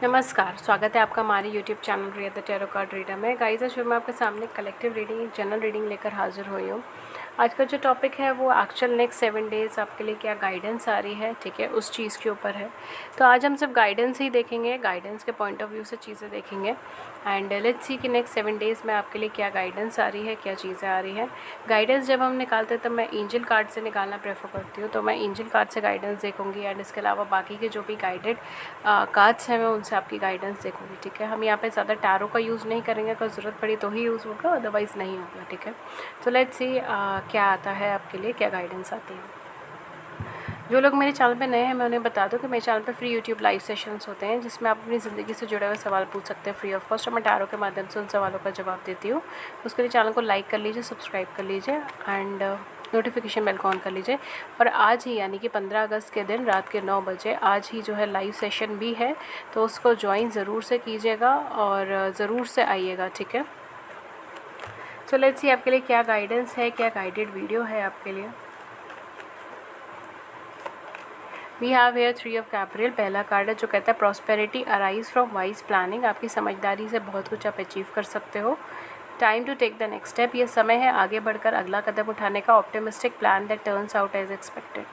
नमस्कार, स्वागत है आपका हमारे YouTube channel Riya the tarot card reader में। गाइस, आज मैं आपके सामने कलेक्टिव रीडिंग, जनरल रीडिंग लेकर हाजिर हुई हूँ। आज का जो टॉपिक है वो एक्चुअल नेक्स्ट 7 डेज़ आपके लिए क्या गाइडेंस आ रही है, ठीक है, उस चीज़ के ऊपर है। तो आज हम सिर्फ गाइडेंस ही देखेंगे, गाइडेंस के पॉइंट ऑफ व्यू से चीज़ें देखेंगे एंड लेट्स सी कि नेक्स्ट 7 डेज़ में आपके लिए क्या गाइडेंस आ रही है, क्या चीज़ें आ रही हैं। गाइडेंस जब हम निकालते हैं तब मैं एंजल कार्ड से निकालना प्रेफर करती हूँ, तो मैं एंजल कार्ड से गाइडेंस देखूँगी एंड इसके अलावा बाकी के जो भी गाइडेड कार्ड्स हैं मैं उनसे आपकी गाइडेंस देखूँगी, ठीक है। हम यहाँ पे ज़्यादा टैरो का यूज़ नहीं करेंगे, अगर ज़रूरत पड़ी तो ही यूज़ होगा, अदरवाइज़ नहीं होगा, ठीक है। तो लेट्स सी क्या आता है आपके लिए, क्या गाइडेंस आती है। जो लोग मेरे चैनल पे नए हैं मैं उन्हें बता दूं कि मेरे चैनल पे फ्री यूट्यूब लाइव सेशंस होते हैं जिसमें आप अपनी ज़िंदगी से जुड़े हुए सवाल पूछ सकते हैं फ्री ऑफ कॉस्ट, और मैं टैरो के माध्यम से उन सवालों का जवाब देती हूँ। उसके लिए चैनल को लाइक कर लीजिए, सब्सक्राइब कर लीजिए एंड नोटिफिकेशन बेल को ऑन कर लीजिए। और आज ही यानी कि 15 अगस्त के दिन रात के 9 बजे आज ही जो है लाइव सेशन भी है, तो उसको ज्वाइन ज़रूर से कीजिएगा और ज़रूर से आइएगा, ठीक है। तो लेट्स सी आपके लिए क्या गाइडेंस है, क्या गाइडेड वीडियो है आपके लिए। वी हैव हेयर 3 ऑफ कैप्रियल। पहला कार्ड है जो कहता है prosperity arise from wise planning. आपकी समझदारी से बहुत कुछ आप अचीव कर सकते हो। Time to take the next step. ये समय है आगे बढ़कर अगला कदम उठाने का। Optimistic plan that turns out as expected.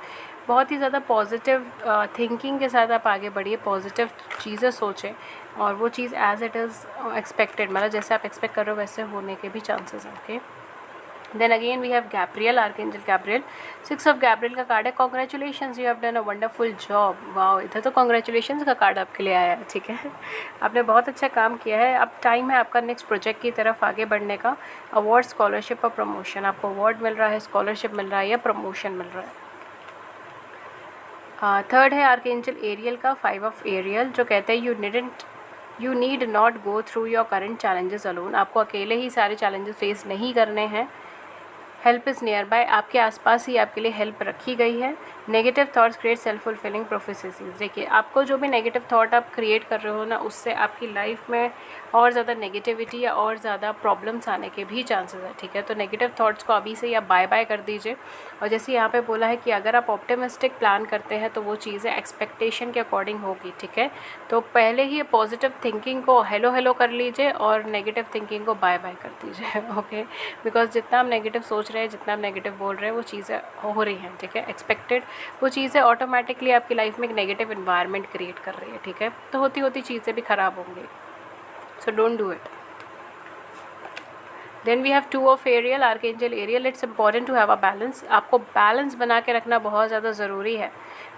बहुत ही ज़्यादा पॉजिटिव थिंकिंग के साथ आप आगे बढ़िए, पॉजिटिव चीज़ें सोचें और वो चीज़ एज इट इज़ एक्सपेक्टेड, मतलब जैसे आप एक्सपेक्ट कर रहे हो वैसे होने के भी चांसेस हैं, okay. Then again we have Gabriel, archangel Gabriel. 6 of Gabriel का कार्ड है congratulations, you have done a wonderful job. Wow, इधर तो कॉन्ग्रेचुलेशंस का कार्ड आपके लिए आया है, ठीक है। आपने बहुत अच्छा काम किया है। अब टाइम है आपका नेक्स्ट प्रोजेक्ट की तरफ आगे बढ़ने का। अवार्ड, स्कॉलरशिप और प्रमोशन। आपको अवार्ड मिल रहा है, स्कॉलरशिप मिल रहा है या प्रमोशन मिल रहा है। थर्ड है आर्कएंजल एरियल का 5 ऑफ एरियल, जो कहते हैं you need not go through your current challenges alone. आपको अकेले ही सारे चैलेंजेस फेस नहीं करने हैं। हेल्प इज़ नियर बाय, आपके आसपास ही आपके लिए हेल्प रखी गई है। Negative thoughts create self fulfilling prophecies. देखिए, आपको जो भी नेगेटिव थॉट आप क्रिएट कर रहे हो ना, उससे आपकी लाइफ में और ज़्यादा नेगेटिविटी या और ज़्यादा प्रॉब्लम्स आने के भी चांसेस है, ठीक है। तो नेगेटिव थॉट्स को अभी से ही आप बाय बाय कर दीजिए। और जैसे यहाँ पे बोला है कि अगर आप ऑप्टिमिस्टिक प्लान करते हैं तो वो चीज़ें एक्सपेक्टेशन के अकॉर्डिंग होगी, ठीक है। तो पहले ही पॉजिटिव थिंकिंग को हेलो हेलो कर लीजिए और नेगेटिव थिंकिंग को बाय बाय कर दीजिए, ओके। बिकॉज जितना आप नेगेटिव सोच रहे हैं, जितना आप नेगेटिव बोल रहे हैं, वो चीज़ें हो रही हैं, ठीक है, एक्सपेक्टेड। वो चीज़ें ऑटोमेटिकली आपकी लाइफ में एक नेगेटिव इन्वायरमेंट क्रिएट कर रही है, ठीक है। तो होती होती चीज़ें भी ख़राब होंगी, so don't do it. Then we have 2 of Ariel, archangel Ariel. It's important to have a balance. आपको बैलेंस बना के रखना बहुत ज़्यादा ज़रूरी है।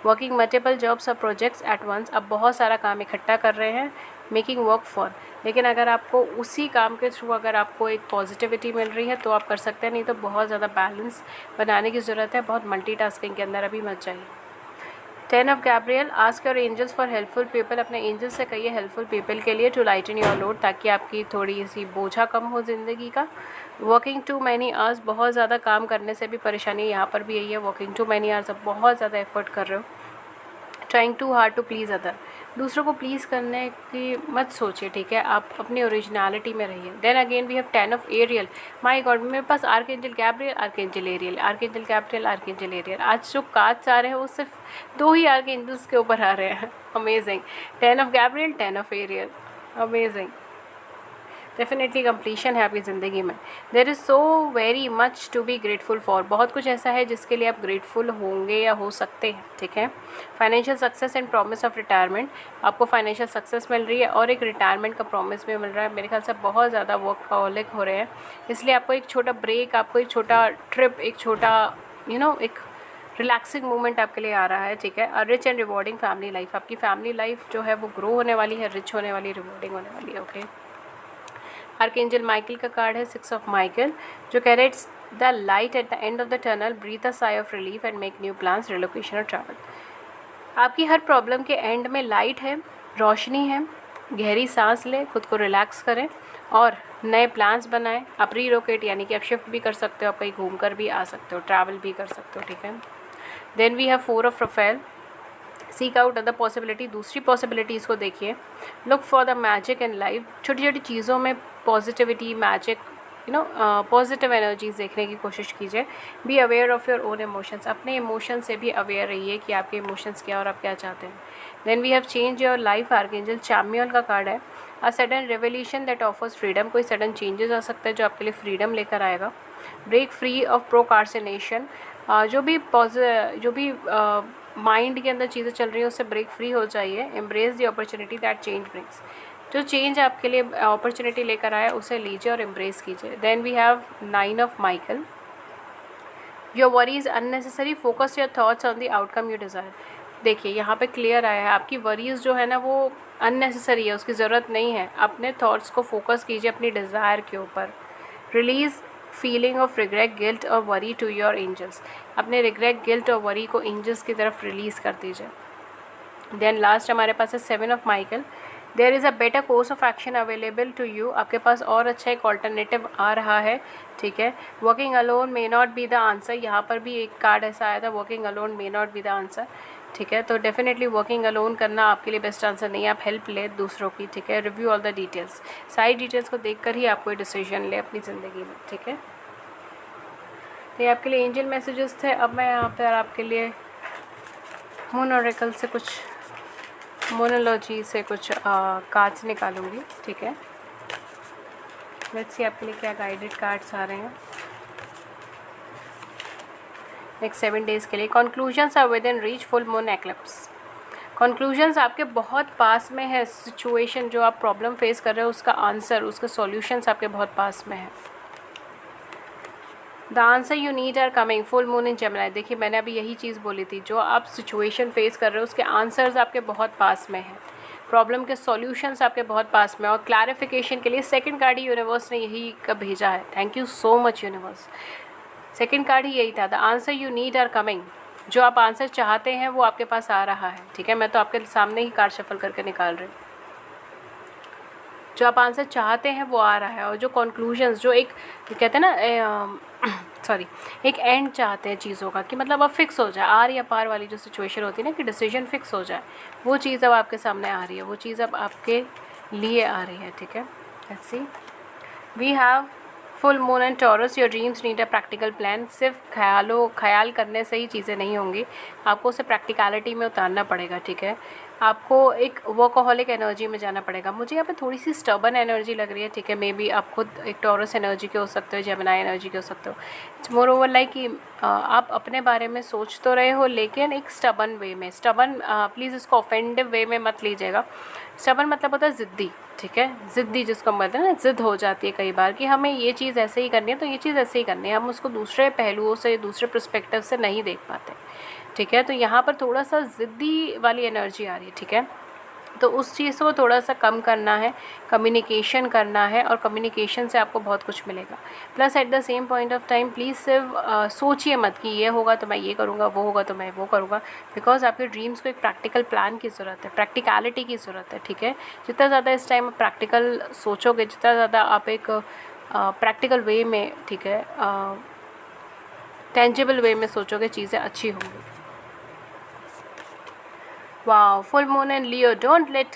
वर्किंग मल्टीपल जॉब्स और प्रोजेक्ट्स एट वंस। आप बहुत सारा काम इकट्ठा कर रहे हैं, मेकिंग वर्क फॉर। लेकिन अगर आपको उसी काम के थ्रू अगर आपको एक पॉजिटिविटी मिल रही है तो आप कर सकते हैं, नहीं तो बहुत ज़्यादा बैलेंस बनाने की ज़रूरत है। बहुत मल्टीटास्किंग के अंदर अभी मत जाइए। 10 of Gabriel, ask your angels for helpful people. अपने एंजल्स से कहिए हेल्पफुल पीपल के लिए टू लाइटन योर लोड, ताकि आपकी थोड़ी सी बोझा कम हो ज़िंदगी का। वर्किंग टू मैनी आवर्स, बहुत ज़्यादा काम करने से भी परेशानी, यहाँ पर भी यही है, वर्किंग टू मैनी आवर्स, आप बहुत ज़्यादा एफर्ट कर रहे हो। Trying to hard to please other, दूसरों को प्लीज़ करने की मत सोचिए, ठीक है। आप अपनी ओरिजिनलिटी में रहिए। Then again we have 10 of Ariel. My god, मेरे पास archangel Gabriel, archangel Ariel, archangel Gabriel, archangel Ariel. आज जो कार्ड्स आ रहे हैं वो सिर्फ 2 ही आर्कएंजल्स के ऊपर आ रहे हैं। Amazing. 10 of Gabriel, 10 of Ariel, amazing. Definitely completion है आपकी ज़िंदगी में। There is so very much to be grateful for. बहुत कुछ ऐसा है जिसके लिए आप ग्रेटफुल होंगे या हो सकते हैं, ठीक है। Financial success and promise of retirement. आपको फाइनेंशियल सक्सेस मिल रही है और एक रिटायरमेंट का प्रॉमिस भी मिल रहा है। मेरे ख्याल से बहुत ज़्यादा वर्कहॉलिक हो रहे हैं, इसलिए आपको एक छोटा ब्रेक, आपको एक छोटा ट्रिप, एक छोटा एक रिलैक्सिंग मोमेंट आपके लिए आ रहा है, ठीक है। Rich and rewarding family life. आपकी फैमिली लाइफ जो है वो ग्रो होने वाली है, रिच होने वाली, रिवॉर्डिंग होने वाली है, ओके। आर्कएंजल माइकल का कार्ड है 6 ऑफ माइकल, जो कह रहे it's the light at the end of the tunnel, breathe a sigh of relief and make new plans, relocation और ट्रैवल। आपकी हर प्रॉब्लम के एंड में लाइट है, रोशनी है। गहरी सांस लें, खुद को रिलैक्स करें और नए प्लान्स बनाएं। आप रीलोकेट यानी कि आप शिफ्ट भी कर सकते हो, आप कहीं घूम कर भी आ सकते हो, ट्रैवल भी कर सकते हो, ठीक है। Then we have 4 of Raphael. Seek out other possibility, दूसरी पॉसिबिलिटीज़ को देखिए। Look for the magic in life, छोटी छोटी चीज़ों में पॉजिटिविटी, मैजिक, पॉजिटिव एनर्जीज देखने की कोशिश कीजिए। Be aware of your own emotions, अपने इमोशन से भी अवेयर रहिए कि आपके इमोशंस क्या और आप क्या चाहते हैं। Then we have change your life archangel Chamuel का कार्ड है। A sudden revolution that offers freedom, कोई सडन चेंजेस आ सकता है जो आपके लिए फ्रीडम लेकर आएगा। ब्रेक फ्री ऑफ प्रोकार्सिनेशन, जो भी माइंड के अंदर चीज़ें चल रही हैं उससे ब्रेक फ्री हो जाइए। Embrace the opportunity that change brings, जो चेंज आपके लिए अपॉर्चुनिटी लेकर आया उसे लीजिए और एम्ब्रेस कीजिए। Then we have 9 of Michael. Your worries unnecessary, focus your thoughts on the outcome you desire. देखिए यहाँ पे क्लियर आया है आपकी वरीज जो है ना वो अननेसेसरी है, उसकी ज़रूरत नहीं है। अपने थॉट्स को फोकस कीजिए अपनी डिज़ायर के ऊपर। Release feeling of regret guilt और वरी टू योर एंजल्स, अपने रिग्रेट गिल्ट और वरी को एंजल्स की तरफ रिलीज़ कर दीजिए। देन लास्ट हमारे पास है 7 of Michael. There is a better course of action available to you, आपके पास और अच्छा एक ऑल्टरनेटिव आ रहा है, ठीक है। Working alone may not be the answer, यहाँ पर भी एक कार्ड ऐसा आया था, working alone may not be the answer, ठीक है। तो डेफिनेटली वर्किंग अलोन करना आपके लिए बेस्ट आंसर नहीं है, आप हेल्प ले दूसरों की, ठीक है। रिव्यू ऑल द डिटेल्स, सारी डिटेल्स को देखकर ही आप कोई डिसीजन ले अपनी ज़िंदगी में, ठीक है। तो ये आपके लिए एंजल मैसेजेस थे। अब मैं यहाँ पर आपके लिए मून ऑरेकल से कुछ मोनोलॉजी से कुछ कार्ड्स निकालूंगी, ठीक है। लेट्स सी आपके लिए क्या गाइडेड कार्ड्स आ रहे हैं नेक्स्ट 7 डेज़ के लिए। Conclusions are within reach, full moon eclipse. Conclusions आपके बहुत पास में है। सिचुएशन जो आप प्रॉब्लम फेस कर रहे हो उसका आंसर, उसके सॉल्यूशंस आपके बहुत पास में है। The answer you need are coming, full moon in Gemini. देखिए मैंने अभी यही चीज़ बोली थी, जो आप सिचुएशन फेस कर रहे हो उसके आंसर्स आपके बहुत पास में हैं, प्रॉब्लम के सॉल्यूशंस आपके बहुत पास में। और क्लैरिफिकेशन के लिए सेकंड कार्ड ही यूनिवर्स ने यही का भेजा है। Thank you so much universe, second card ही यही था। The answer you need are coming, जो आप आंसर चाहते हैं वो आपके पास आ रहा है, ठीक है। मैं तो आपके सामने ही कार्ड शफल करके निकाल रही हूँ। जो आप आंसर चाहते हैं वो आ रहा है। और जो कंक्लूजन्स, जो एक कहते हैं ना सॉरी, एक एंड चाहते हैं चीज़ों का, कि मतलब अब फिक्स हो जाए, आर या पार वाली जो सिचुएशन होती है ना कि डिसीजन फिक्स हो जाए, वो चीज़ अब आपके सामने आ रही है, वो चीज़ अब आपके लिए आ रही है, ठीक है। Let's see, we have full moon and Taurus. Your dreams need a practical plan. सिर्फ ख्याल करने से ही चीज़ें नहीं होंगी, आपको उसे प्रैक्टिकलिटी में उतारना पड़ेगा, ठीक है। आपको एक वर्कहॉलिक एनर्जी में जाना पड़ेगा। मुझे यहाँ पे थोड़ी सी स्टबन एनर्जी लग रही है, ठीक है। मे बी आप खुद एक टॉरस एनर्जी के हो सकते हो, जेमिनी एनर्जी के हो सकते हो। इट्स मोर ओवर लाइक कि आप अपने बारे में सोच तो रहे हो लेकिन एक स्टबन वे में, स्टबन प्लीज़ इसको ऑफेंडिव वे में मत लीजिएगा। स्टबन मतलब होता है ज़िद्दी, ठीक है। ज़िद्दी जिसको बोलते हैं ना, ज़िद हो जाती है कई बार कि हमें ये चीज़ ऐसे ही करनी है तो ये चीज़ ऐसे ही करनी है, हम उसको दूसरे पहलुओं से, दूसरे पर्सपेक्टिव से नहीं देख पाते, ठीक है। तो यहाँ पर थोड़ा सा ज़िद्दी वाली एनर्जी आ रही है, ठीक है। तो उस चीज़ को थोड़ा सा कम करना है, कम्युनिकेशन करना है, और कम्युनिकेशन से आपको बहुत कुछ मिलेगा। Plus at the same point of time please सिर्फ सोचिए मत कि ये होगा तो मैं ये करूँगा, वो होगा तो मैं वो करूँगा, बिकॉज आपके ड्रीम्स को एक प्रैक्टिकल प्लान की ज़रूरत है, प्रैक्टिकलिटी की ज़रूरत है, ठीक है। जितना ज़्यादा इस टाइम प्रैक्टिकल सोचोगे, जितना ज़्यादा आप एक प्रैक्टिकल वे में, ठीक है, टेंजिबल वे में सोचोगे, चीज़ें अच्छी होंगी। Wow, full moon and Leo. Don't let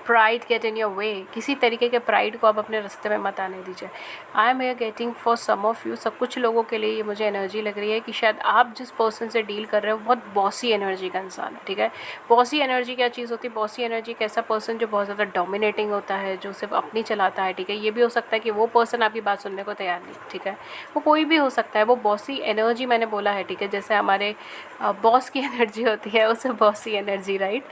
pride get in your way. किसी तरीके के प्राइड को आप अपने रास्ते में मत आने दीजिए। I am here getting for some of you, सब कुछ लोगों के लिए ये मुझे एनर्जी लग रही है कि शायद आप जिस पर्सन से डील कर रहे हो बहुत बॉसी एनर्जी का इंसान है, ठीक है। बॉसी एनर्जी क्या चीज़ होती है? बॉसी एनर्जी एक ऐसा पर्सन जो बहुत ज़्यादा डोमिनेटिंग होता है, जो सिर्फ अपनी चलाता है, ठीक है। ये भी हो सकता है कि वो पर्सन आपकी बात सुनने को तैयार नहीं, ठीक है। वो कोई भी हो सकता है, वो बॉसी एनर्जी मैंने बोला है, ठीक है। जैसे हमारे बॉस की एनर्जी होती है, उसे बॉसी एनर्जी, राइट।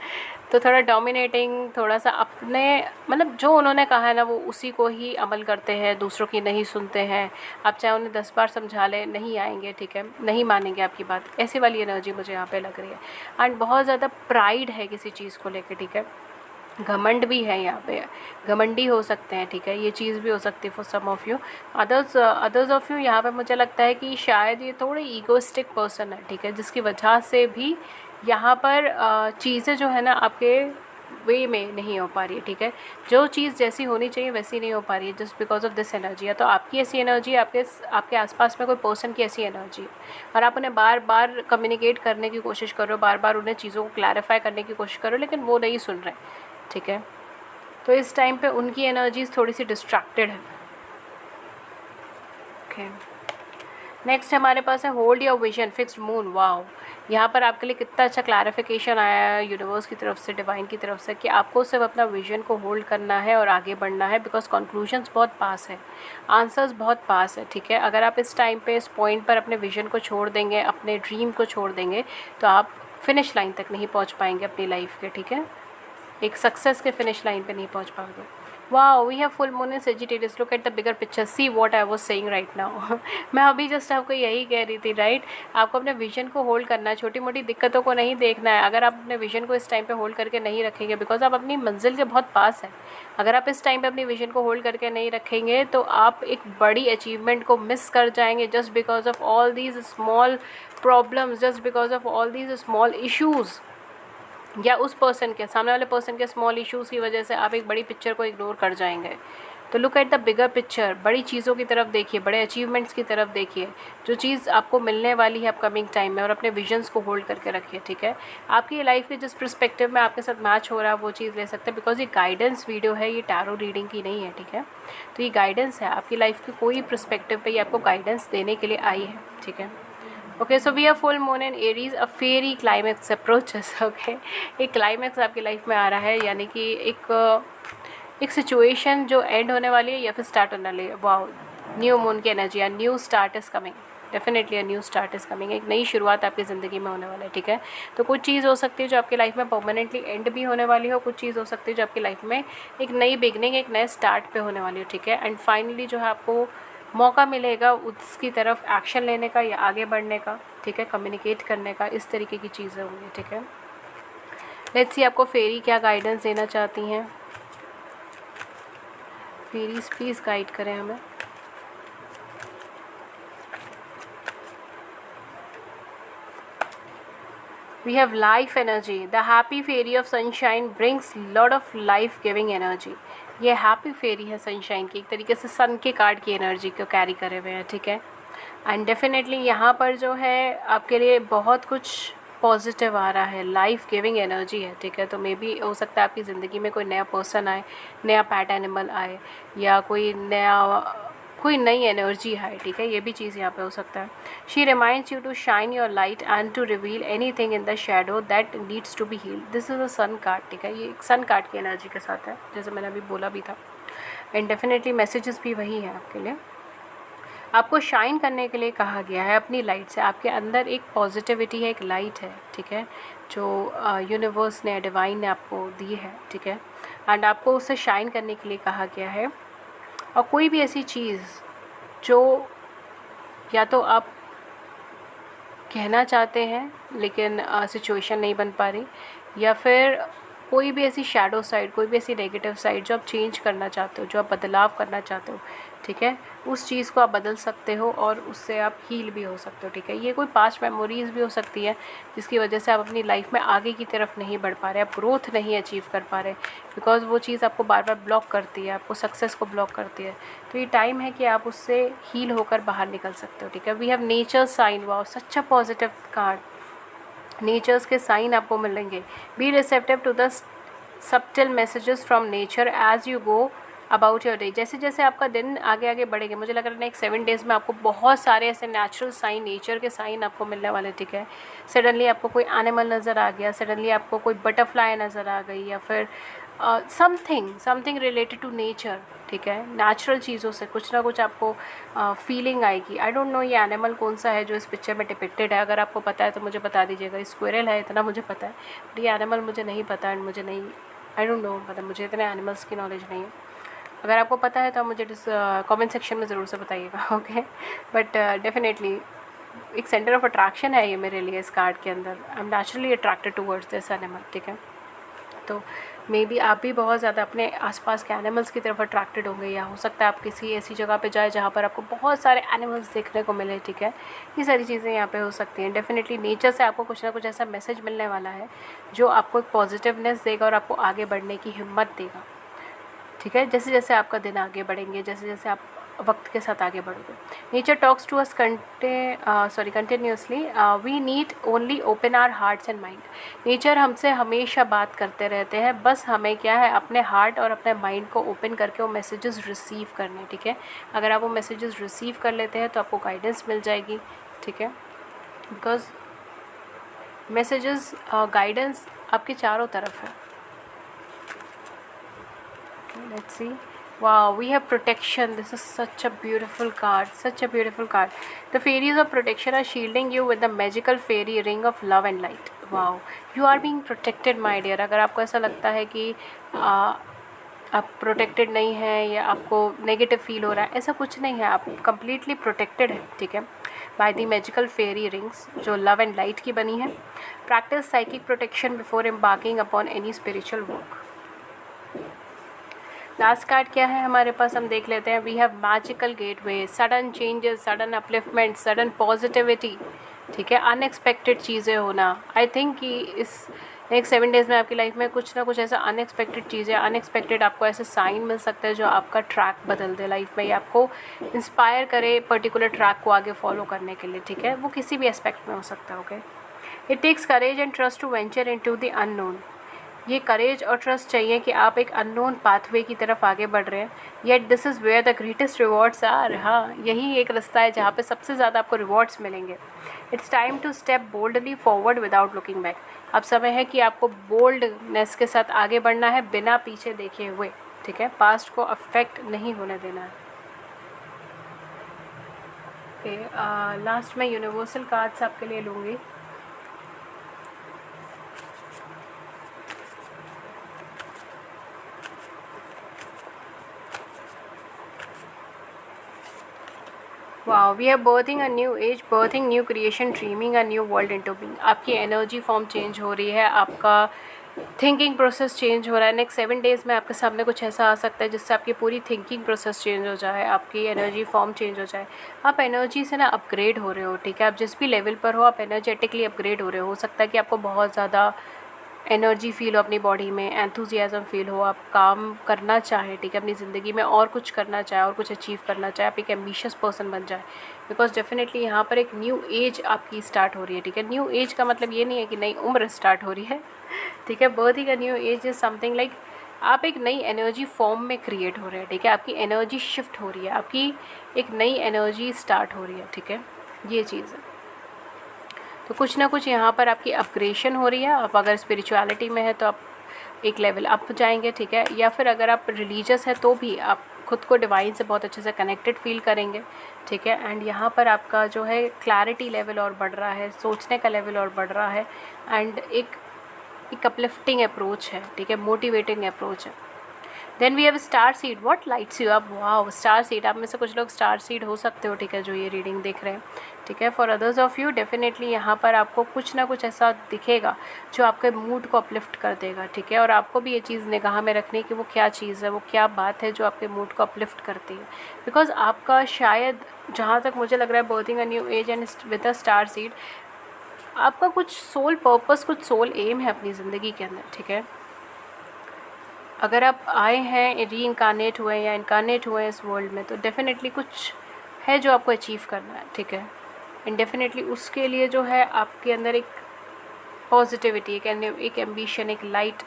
तो थोड़ा डोमिनेटिंग, थोड़ा सा अपने, मतलब जो उन्होंने कहा है ना वो उसी को ही अमल करते हैं, दूसरों की नहीं सुनते हैं। आप चाहे उन्हें 10 बार समझा लें, नहीं आएंगे, ठीक है, नहीं मानेंगे आपकी बात। ऐसी वाली एनर्जी मुझे यहाँ पे लग रही है। एंड बहुत ज़्यादा प्राइड है किसी चीज़ को लेकर, ठीक है। घमंड भी है यहाँ पे, घमंडी हो सकते हैं, ठीक है। ये चीज़ भी हो सकती है for some of you. Others of you यहाँ पे मुझे लगता है कि शायद ये थोड़े ईगोइस्टिक पर्सन है, ठीक है, जिसकी वजह से भी यहाँ पर चीज़ें जो है ना आपके वे में नहीं हो पा रही है, ठीक है। जो चीज़ जैसी होनी चाहिए वैसी नहीं हो पा रही है, just because of this energy. या तो आपकी ऐसी एनर्जी, आपके आसपास में कोई पर्सन की ऐसी एनर्जी है, और आप उन्हें बार बार कम्युनिकेट करने की कोशिश कर रहे हो, बार बार उन्हें चीज़ों को क्लैरिफाई करने की कोशिश कर रहे हो, लेकिन वो नहीं सुन रहे, ठीक है। तो इस टाइम पे उनकी एनर्जीज थोड़ी सी डिस्ट्रैक्टेड है, ओके। नेक्स्ट हमारे पास है hold your vision fixed moon. Wow, यहाँ पर आपके लिए कितना अच्छा क्लैरिफिकेशन आया है यूनिवर्स की तरफ से, डिवाइन की तरफ से, कि आपको सिर्फ अपना विजन को होल्ड करना है और आगे बढ़ना है, बिकॉज कंक्लूजन्स बहुत पास है, आंसर्स बहुत पास है, ठीक है। अगर आप इस टाइम पे इस पॉइंट पर अपने विजन को छोड़ देंगे, अपने ड्रीम को छोड़ देंगे, तो आप फिनिश लाइन तक नहीं पहुँच पाएंगे अपनी लाइफ के, ठीक है। एक सक्सेस के फिनिश लाइन पे नहीं पहुँच पाओगे। Wow, we have full moon in Sagittarius, look at the bigger picture, see what I was saying right now. मैं अभी जस्ट आपको यही कह रही थी, राइट। आपको अपने विजन को होल्ड करना है, छोटी मोटी दिक्कतों को नहीं देखना है। अगर आप अपने विजन को इस टाइम पे होल्ड करके नहीं रखेंगे, बिकॉज आप अपनी मंजिल के बहुत पास है, अगर आप इस टाइम पे अपनी विजन को होल्ड करके नहीं रखेंगे तो आप एक बड़ी अचीवमेंट को मिस कर जाएंगे, just because of all these small problems, just because of all these small issues, या उस पर्सन के, सामने वाले पर्सन के स्मॉल इश्यूज़ की वजह से आप एक बड़ी पिक्चर को इग्नोर कर जाएंगे। तो look at the bigger picture, बड़ी चीज़ों की तरफ देखिए, बड़े अचीवमेंट्स की तरफ देखिए, जो चीज़ आपको मिलने वाली है अपकमिंग टाइम में, और अपने विजन्स को होल्ड करके रखिए, ठीक है। आपकी लाइफ के जिस पर्सपेक्टिव में आपके साथ मैच हो रहा है वो चीज़ ले सकते हैं, बिकॉज ये गाइडेंस वीडियो है, ये टैरो रीडिंग की नहीं है, ठीक है। तो ये गाइडेंस है, आपकी लाइफ के कोई पर्सपेक्टिव पे ये आपको गाइडेंस देने के लिए आई है, ठीक है। Okay, so we are full moon in Aries, a fairy climax approaches. Okay, एक क्लाइमैक्स आपकी लाइफ में आ रहा है, यानी कि एक सिचुएशन जो एंड होने वाली है या फिर स्टार्ट होने वाली है। वाओ, न्यू मून की एनर्जी, या new start is coming, definitely a new start is coming, एक नई शुरुआत आपकी ज़िंदगी में होने वाला है, ठीक है। तो कुछ चीज़ हो सकती है जो आपकी लाइफ में परमानेंटली एंड भी होने वाली हो, कुछ चीज़ हो सकती है जो आपकी लाइफ में एक नई बिगनिंग, एक नए स्टार्ट पे होने वाली हो, ठीक है। एंड फाइनली जो है आपको मौका मिलेगा उसकी तरफ एक्शन लेने का या आगे बढ़ने का, ठीक है, कम्युनिकेट करने का, इस तरीके की चीज़ें होंगी, ठीक है। लेट्स सी आपको फेरी क्या गाइडेंस देना चाहती हैं। फेरीज प्लीज़ गाइड करें हमें। We have life energy. The happy fairy of sunshine brings lot of life giving energy. ये हैप्पी फेरी है सनशाइन की, एक तरीके से सन के कार्ड की एनर्जी को कैरी करे हुए हैं, ठीक है। एंड डेफिनेटली यहाँ पर जो है आपके लिए बहुत कुछ पॉजिटिव आ रहा है, लाइफ गिविंग एनर्जी है, ठीक है। तो मे बी हो सकता है आपकी ज़िंदगी में कोई नया पर्सन आए, नया पैट एनिमल आए, या कोई नई एनर्जी है, ठीक है। ये भी चीज़ यहाँ पे हो सकता है। She reminds you to shine your light and to reveal anything in the shadow that needs to be healed. This is a sun card, ठीक है। ये एक सन कार्ड की एनर्जी के साथ है, जैसे मैंने अभी बोला भी था। एंड डेफिनेटली मैसेजेस भी वही है आपके लिए। आपको शाइन करने के लिए कहा गया है अपनी लाइट से। आपके अंदर एक पॉजिटिविटी है, एक लाइट है, ठीक है, जो यूनिवर्स ने, डिवाइन ने आपको दी है, ठीक है। एंड आपको उसे शाइन करने के लिए कहा गया है। और कोई भी ऐसी चीज़ जो या तो आप कहना चाहते हैं लेकिन सिचुएशन नहीं बन पा रही, या फिर कोई भी ऐसी शैडो साइड, कोई भी ऐसी नेगेटिव साइड जो आप चेंज करना चाहते हो, जो आप बदलाव करना चाहते हो, ठीक है, उस चीज़ को आप बदल सकते हो और उससे आप हील भी हो सकते हो, ठीक है। ये कोई पास्ट मेमोरीज़ भी हो सकती है जिसकी वजह से आप अपनी लाइफ में आगे की तरफ नहीं बढ़ पा रहे, आप ग्रोथ नहीं अचीव कर पा रहे, बिकॉज वो चीज़ आपको बार बार ब्लॉक करती है, आपको सक्सेस को ब्लॉक करती है। तो ये टाइम है कि आप उससे हील होकर बाहर निकल सकते हो, ठीक है। We have nature sign, wow such a positive card. Natures के साइन आपको मिलेंगे। Be receptive to the subtle messages from nature as you go about your day. जैसे जैसे आपका दिन आगे आगे बढ़ेंगे, मुझे लग रहा है नेक्स्ट 7 डेज़ में आपको बहुत सारे ऐसे नेचुरल साइन, नेचर के साइन आपको मिलने वाले, ठीक है। सडनली आपको कोई एनिमल नज़र आ गया, सडनली आपको कोई बटरफ्लाई नज़र आ गई, या फिर समथिंग रिलेटेड टू नेचर, ठीक है। नेचुरल चीज़ों से कुछ ना कुछ आपको फीलिंग आएगी। आई डोंट नो ये एनिमल कौन सा है जो इस पिक्चर में डिपिक्टेड है, अगर आपको पता है तो मुझे बता दीजिएगा। स्क्विरल है, इतना मुझे पता है, बट ये एनिमल मुझे नहीं पता, एंड मुझे नहीं, आई डोंट नो, मतलब मुझे इतने एनिमल्स की नॉलेज नहीं है। अगर आपको पता है तो आप मुझे कमेंट सेक्शन में ज़रूर से बताइएगा, ओके। बट डेफिनेटली एक सेंटर ऑफ अट्रैक्शन है ये मेरे लिए इस कार्ड के अंदर। I am naturally attracted towards this animal, ठीक है। तो मे बी आप भी बहुत ज़्यादा अपने आसपास के एनिमल्स की तरफ अट्रैक्टेड होंगे, या हो सकता है आप किसी ऐसी जगह पे जाए जहाँ पर आपको बहुत सारे एनिमल्स देखने को मिले, ठीक है। ये सारी चीज़ें यहाँ पे हो सकती हैं। डेफिनेटली नेचर से आपको कुछ ना कुछ ऐसा मैसेज मिलने वाला है जो आपको एक पॉजिटिवनेस देगा और आपको आगे बढ़ने की हिम्मत देगा, ठीक है। जैसे जैसे आपका दिन आगे बढ़ेंगे, जैसे जैसे आप वक्त के साथ आगे बढ़ोगे। Nature talks to us continuously, we need only open our hearts and mind. Nature हमसे हमेशा बात करते रहते हैं, बस हमें क्या है अपने हार्ट और अपने माइंड को ओपन करके वो मैसेजेस रिसीव करने, ठीक है। अगर आप वो मैसेजेस रिसीव कर लेते हैं तो आपको गाइडेंस मिल जाएगी, ठीक है। बिकॉज मैसेजेस गाइडेंस आपके चारों तरफ है। Let's see. Wow, we have protection. This is such a beautiful card. Such a beautiful card. The fairies of protection are shielding you with the magical fairy ring of love and light. Wow, you are being protected, my dear. अगर आपको ऐसा लगता है कि आप protected नहीं हैं या आपको नेगेटिव फील हो रहा है, ऐसा कुछ नहीं है, आप कम्प्लीटली प्रोटेक्टेड हैं, ठीक है, by the magical fairy rings जो लव एंड लाइट की बनी है। Practice psychic protection before embarking upon any spiritual work. Last card क्या है हमारे पास, हम देख लेते हैं। We have magical gateway, sudden changes, sudden upliftment, sudden positivity, ठीक है, अनएक्सपेक्टेड चीज़ें होना। आई थिंक कि इस नेक्स्ट 7 डेज़ में आपकी लाइफ में कुछ ना कुछ ऐसा अनएक्सपेक्टेड चीज़ें, अनएक्सपेक्टेड आपको ऐसे साइन मिल सकता है जो आपका ट्रैक बदल दे लाइफ में, या आपको इंस्पायर करे पर्टिकुलर ट्रैक को आगे फॉलो करने के लिए, ठीक है। वो किसी भी एस्पेक्ट में हो सकता है, okay. It takes courage and trust to venture into the unknown. ये करेज और ट्रस्ट चाहिए कि आप एक अननोन पाथवे की तरफ आगे बढ़ रहे हैं। Yet this is where the greatest rewards are. हाँ, यही एक रास्ता है जहाँ पे सबसे ज़्यादा आपको रिवॉर्ड्स मिलेंगे। It's time to step boldly forward without looking back. अब समय है कि आपको बोल्डनेस के साथ आगे बढ़ना है बिना पीछे देखे हुए, ठीक है। पास्ट को अफेक्ट नहीं होने देना है। ओके, लास्ट में यूनिवर्सल कार्ड्स आपके लिए लूँगी। Wow, we are birthing a new age, birthing new creation, dreaming a new world into being. आपकी एनर्जी फॉर्म चेंज हो रही है, आपका थिंकिंग प्रोसेस चेंज हो रहा है। नेक्स्ट 7 डेज़ में आपके सामने कुछ ऐसा आ सकता है जिससे आपकी पूरी थिंकिंग प्रोसेस चेंज हो जाए, आपकी एनर्जी फॉर्म चेंज हो जाए। आप एनर्जी से ना अपग्रेड हो रहे हो, ठीक है। आप जिस भी लेवल पर हो आप एनर्जेटिकली अपग्रेड हो रहे हो सकता है कि आपको बहुत ज़्यादा एनर्जी फील हो अपनी बॉडी में, एंथुजियाज़म फील हो, आप काम करना चाहें, ठीक है, अपनी ज़िंदगी में और कुछ करना चाहें और कुछ अचीव करना चाहें, आप एक एम्बिशियस पर्सन बन जाए। बिकॉज डेफिनेटली यहाँ पर एक न्यू एज आपकी स्टार्ट हो रही है, ठीक है। न्यू एज का मतलब ये नहीं है कि नई उम्र स्टार्ट हो रही है, ठीक है। Berthing a new as is something like आप एक नई एनर्जी फॉर्म में क्रिएट हो रहे हैं, ठीक है। आपकी एनर्जी शिफ्ट हो रही है, आपकी एक नई एनर्जी स्टार्ट हो रही है, ठीक है, ये चीज़ है। तो कुछ ना कुछ यहाँ पर आपकी अपग्रेशन हो रही है। आप अगर स्पिरिचुअलिटी में है तो आप एक लेवल अप जाएंगे, ठीक है, या फिर अगर आप रिलीजियस है तो भी आप खुद को डिवाइन से बहुत अच्छे से कनेक्टेड फील करेंगे, ठीक है। एंड यहाँ पर आपका जो है क्लैरिटी लेवल और बढ़ रहा है, सोचने का लेवल और बढ़ रहा है, एंड एक अपलिफ्टिंग अप्रोच है, ठीक है, मोटिवेटिंग अप्रोच है। Then we have star seed, what lights you up. Wow, star seed, आप में से कुछ लोग स्टार सीड हो सकते हो, ठीक है, जो ये रीडिंग देख रहे हैं, ठीक है। For others of you definitely यहाँ पर आपको कुछ ना कुछ ऐसा दिखेगा जो आपके मूड को अपलिफ्ट कर देगा, ठीक है। और आपको भी ये चीज़ निगाह में रखनी कि वो क्या चीज़ है, वो क्या बात है जो आपके मूड को अपलिफ्ट करती है। बिकॉज आपका शायद, जहाँ तक मुझे लग रहा है, berthing a new as and with a star seed, आपका कुछ सोल पर्पस, कुछ सोल एम है अपनी ज़िंदगी के अंदर, ठीक है। अगर आप आए हैं, री इनकारनेट हुए हैं या इनकारनेट हुए हैं इस वर्ल्ड में, तो डेफिनेटली कुछ है जो आपको अचीव करना है, ठीक है। एंड डेफिनेटली उसके लिए जो है आपके अंदर एक पॉजिटिविटी, एक एम्बिशन, एक लाइट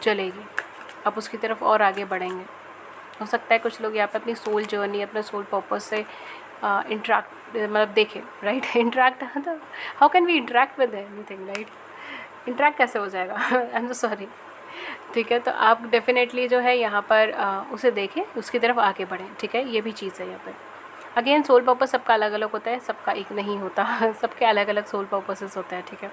चलेगी, आप उसकी तरफ और आगे बढ़ेंगे। हो सकता है कुछ लोग यहाँ पे अपनी सोल जर्नी, अपने सोल पर्पस से इंटरेक्ट, मतलब देखें, right. Interact, how can we interact with anything, right. Interact कैसे हो जाएगा, आई एम सो सॉरी, ठीक है। तो आप डेफिनेटली जो है यहाँ पर उसे देखें, उसकी तरफ आगे बढ़ें, ठीक है। ये भी चीज़ है यहाँ पर। अगेन सोल पर्पस सबका अलग अलग होता है, सबका एक नहीं होता, सबके अलग अलग सोल पर्पसेस होते हैं, ठीक है।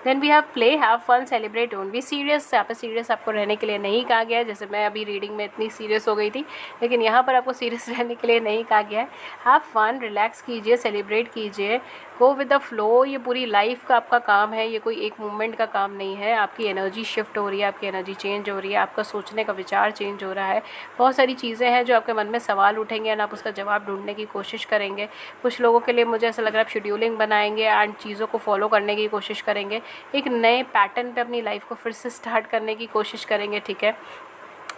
Then we have play, have fun, celebrate, don't be serious. यहाँ पे सीरियस आपको रहने के लिए नहीं कहा गया है, जैसे मैं अभी रीडिंग में इतनी सीरियस हो गई थी, लेकिन यहाँ पर आपको सीरियस रहने के लिए नहीं कहा गया है। हैव फन, रिलैक्स कीजिए, सेलिब्रेट कीजिए, गो विद द फ्लो। ये पूरी लाइफ का आपका काम है, ये कोई एक मोमेंट का काम नहीं है। आपकी एनर्जी शिफ्ट हो रही है, आपकी एनर्जी चेंज हो रही है, आपका सोचने का विचार चेंज हो रहा है। बहुत सारी चीज़ें हैं जो आपके मन में सवाल उठेंगे एंड आप उसका जवाब ढूंढने की कोशिश करेंगे। कुछ लोगों के लिए मुझे ऐसा लग रहा है आप शेड्यूलिंग बनाएंगे एंड चीज़ों को फॉलो करने की कोशिश करेंगे, एक नए पैटर्न पे अपनी लाइफ को फिर से स्टार्ट करने की कोशिश करेंगे, ठीक है।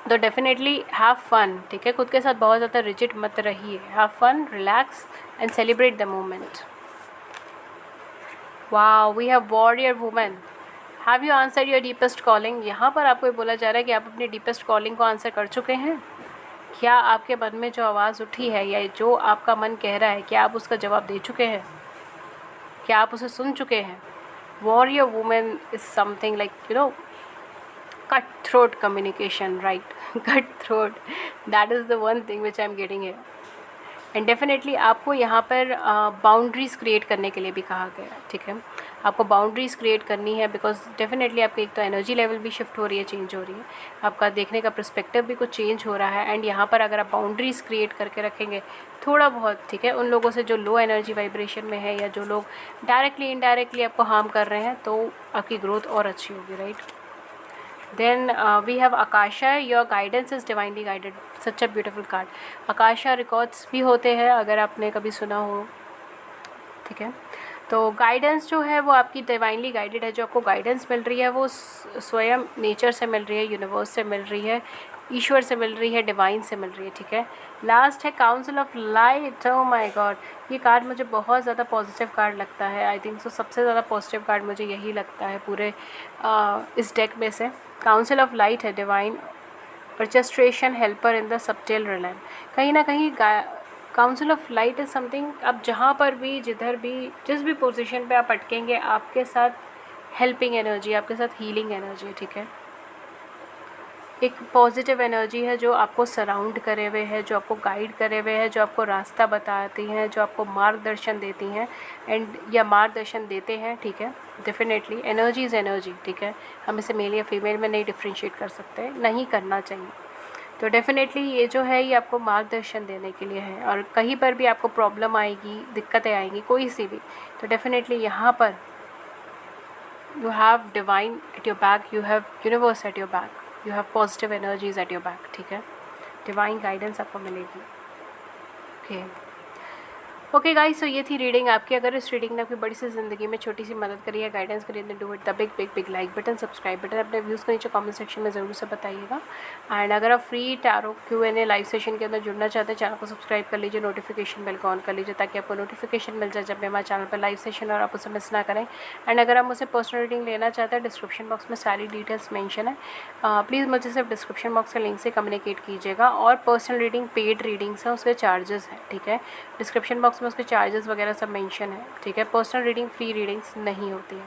तो डेफिनेटली हैव फन, ठीक है, खुद के साथ बहुत ज़्यादा रिजिड मत रहिए, have fun, relax and celebrate the moment. Wow, we have warrior women, have you answer your deepest calling. यहाँ पर आपको ये बोला जा रहा है कि आप अपनी डीपेस्ट कॉलिंग को आंसर कर चुके हैं। क्या आपके मन में जो आवाज़ उठी है या जो आपका मन कह रहा है, क्या आप उसका जवाब दे चुके हैं, क्या आप उसे सुन चुके हैं? Warrior women is something like cut throat communication, right? Cut throat, that is the one thing which I'm getting here. And definitely आपको यहाँ पर बाउंड्रीज़ क्रिएट करने के लिए भी कहा गया है, ठीक है, आपको बाउंड्रीज़ क्रिएट करनी है, बिकॉज डेफिनेटली आपकी एक तो एनर्जी लेवल भी शिफ्ट हो रही है, चेंज हो रही है, आपका देखने का पर्सपेक्टिव भी कुछ चेंज हो रहा है। एंड यहाँ पर अगर आप बाउंड्रीज़ क्रिएट करके रखेंगे थोड़ा बहुत, ठीक है, उन लोगों से जो लो एनर्जी वाइब्रेशन में है या जो लोग डायरेक्टली इनडायरेक्टली आपको हार्म कर रहे हैं, तो आपकी ग्रोथ और अच्छी होगी, right. Then we have Akasha, your guidance is divinely guided, such a beautiful card. Akasha records भी होते हैं, अगर आपने कभी सुना हो, ठीक है। तो गाइडेंस जो है वो आपकी डिवाइनली गाइडेड है, जो आपको गाइडेंस मिल रही है वो स्वयं नेचर से मिल रही है, यूनिवर्स से मिल रही है, ईश्वर से मिल रही है, डिवाइन से मिल रही है, ठीक है। लास्ट है council of light. Oh my God, ये कार्ड मुझे बहुत ज़्यादा पॉजिटिव कार्ड लगता है, आई थिंक सो सबसे ज़्यादा पॉजिटिव कार्ड मुझे यही लगता है पूरे इस डेक में से। काउंसिल ऑफ लाइट है, divine orchestration helper in the subtle realm. कहीं ना कहीं council of light is something, आप जहाँ पर भी, जिधर भी, जिस भी पोजीशन पे आप अटकेंगे, आपके साथ हेल्पिंग एनर्जी, आपके साथ हीलिंग एनर्जी, ठीक है, एक पॉजिटिव एनर्जी है जो आपको सराउंड करे हुए है, जो आपको गाइड करे हुए है, जो आपको रास्ता बताती हैं, जो आपको मार्गदर्शन देती हैं एंड या मार्गदर्शन देते हैं, ठीक है। डेफिनेटली एनर्जी इज़ एनर्जी, ठीक है, हम इसे मेल या फीमेल में नहीं डिफ्रेंशिएट कर सकते, नहीं करना चाहिए। तो डेफिनेटली ये जो है ये आपको मार्गदर्शन देने के लिए है, और कहीं पर भी आपको प्रॉब्लम आएगी, दिक्कतें आएंगी कोई सी भी, तो डेफिनेटली यहाँ पर you have divine at your back, you have universe at your back, you have positive energies at your back, ठीक है, डिवाइन गाइडेंस आपको मिलेगी। ओके गाइस, सो ये थी रीडिंग आपकी। अगर इस रीडिंग ने आपकी बड़ी सी ज़िंदगी में छोटी सी मदद करी है, गाइडेंस करी है, do it the big big big like button, subscribe button, अपने व्यूज़ को नीचे कमेंट सेक्शन में ज़रूर से बताइएगा। एंड अगर आप free tarot Q&A live session के अंदर जुड़ना चाहते हैं, चैनल को सब्सक्राइब कर लीजिए, नोटिफिकेशन बेल को ऑन कर लीजिए, ताकि आपको नोटिफिकेशन मिल जाए जब भी हमारे चैनल पर लाइव सेशन, और आप उसे मिस ना करें। एंड अगर आप मुझसे पर्सनल रीडिंग लेना चाहते हैं, डिस्क्रिप्शन बॉक्स में सारी डिटेल्स मेंशन है, प्लीज़ मुझे सिर्फ डिस्क्रिप्शन बॉक्स के लिंक से कम्युनिकेट कीजिएगा। और पर्सनल रीडिंग पेड रीडिंग्स है, उसके चार्जेस हैं, ठीक है, डिस्क्रिप्शन बॉक्स में उसके चार्जेस वगैरह सब मेंशन है, ठीक है। पर्सनल रीडिंग फ्री रीडिंग्स नहीं होती है।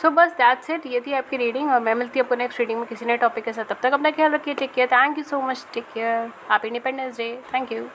सो बस दैट्स इट, ये थी आपकी रीडिंग, और मैं मिलती हूँ आपको नेक्स्ट रीडिंग में किसी नए टॉपिक के साथ। तब तक अपना ख्याल रखिए, take care, thank you so much, take care, happy independence day, thank you.